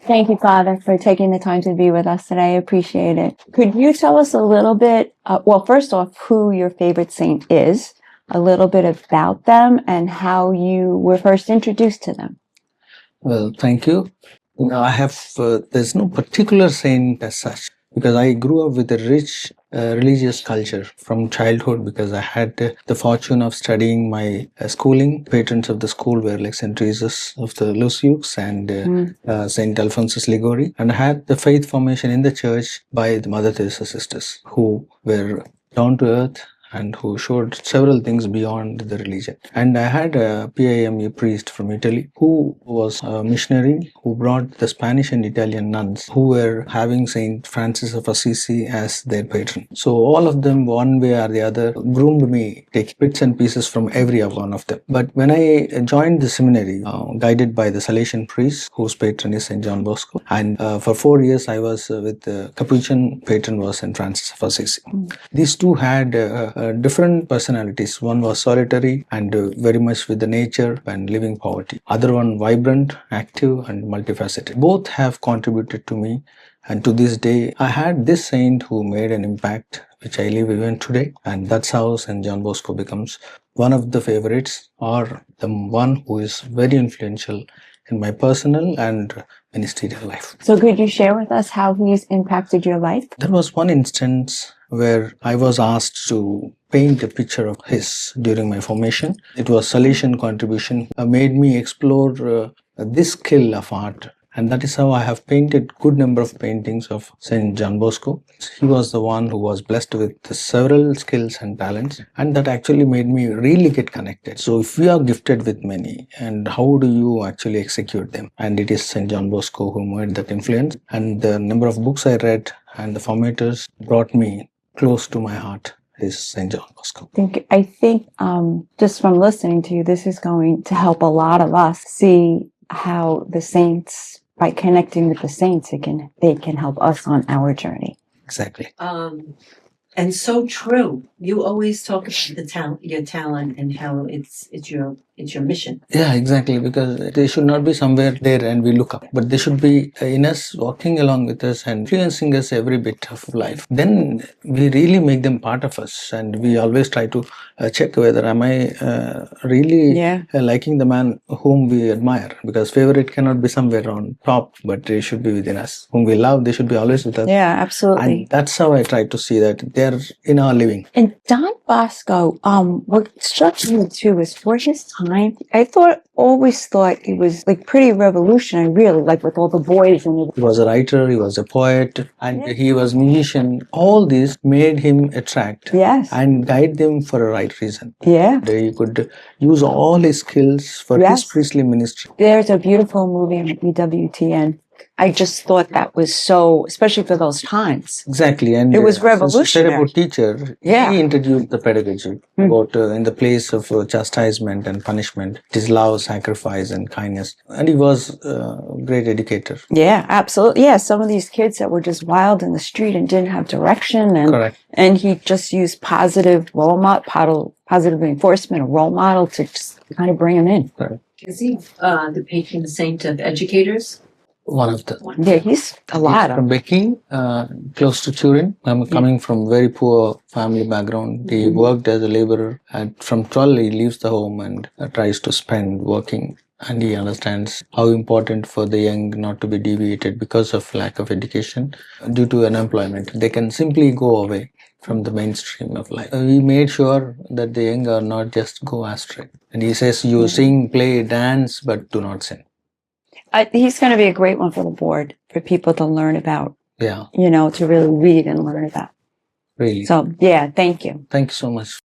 Thank you, Father, for taking the time to be with us today. I appreciate it. Could you tell us a little bit, well, first off, who your favorite saint is, a little bit about them, and how you were first introduced to them? Well, thank you. I have, there's no particular saint as such, because I grew up with a rich religious culture from childhood, because I had the fortune of studying my schooling. Patrons of the school were like St. Teresa's of the Lisieux and St. Alphonsus Liguori. And I had the faith formation in the church by the Mother Teresa sisters, who were down to earth and who showed several things beyond the religion. And I had a PIMU priest from Italy who was a missionary who brought the Spanish and Italian nuns who were having Saint Francis of Assisi as their patron. So all of them, one way or the other, groomed me, take bits and pieces from every one of them. But when I joined the seminary, guided by the Salesian priest whose patron is St. John Bosco, and for 4 years I was with the Capuchin patron was St. Francis of Assisi. These two had different personalities. One was solitary and very much with the nature and living poverty. Other one vibrant, active and multifaceted. Both have contributed to me, and to this day I had this saint who made an impact which I live even today, and that's how St. John Bosco becomes one of the favorites, or the one who is very influential in my personal and ministerial life. So could you share with us how he's impacted your life? There was one instance where I was asked to paint a picture of his during my formation. It was Salesian contribution, made me explore this skill of art. And that is how I have painted good number of paintings of St. John Bosco. He was the one who was blessed with several skills and talents, and that actually made me really get connected. So if we are gifted with many, and how do you actually execute them? And it is St. John Bosco who made that influence. And the number of books I read and the formators brought me close to my heart is St. John Bosco. I think just from listening to you, this is going to help a lot of us see how the saints, by connecting with the saints, they can help us on our journey. Exactly. And so true. You always talk about your talent, and how it's your mission. Yeah, exactly. Because they should not be somewhere there and we look up, but they should be in us, walking along with us and influencing us every bit of life. Then we really make them part of us, and we always try to check whether am I really liking the man whom we admire. Because favorite cannot be somewhere on top, but they should be within us. Whom we love, they should be always with us. Yeah, absolutely. And that's how I try to see that they're in our living. And John Bosco, what struck me too is for his time, I always thought he was like pretty revolutionary, really, like with all the boys and he was a writer, he was a poet, and he was a musician. All this made him attract and guide them for a right reason. Yeah. He could use all his skills for his priestly ministry. There's a beautiful movie on EWTN. I just thought that was so, especially for those times. Exactly. And it was revolutionary. As a teacher, he introduced the pedagogy about in the place of chastisement and punishment. It is love, sacrifice and kindness. And he was a great educator. Yeah, absolutely. Yeah, some of these kids that were just wild in the street and didn't have direction. And he just used positive reinforcement, a role model to just kind of bring them in. Correct. Is he the patron saint of educators? One of the. Yeah, he's a lot of. From Beijing, close to Turin. I'm coming from very poor family background. He worked as a laborer, and from 12 he leaves the home and tries to spend working. And he understands how important for the young not to be deviated because of lack of education due to unemployment. They can simply go away from the mainstream of life. He made sure that the young are not just go astray. And he says, you sing, play, dance, but do not sin. He's going to be a great one for the board, for people to learn about. Yeah. To really read and learn about. Really. So, yeah, thank you. Thank you so much.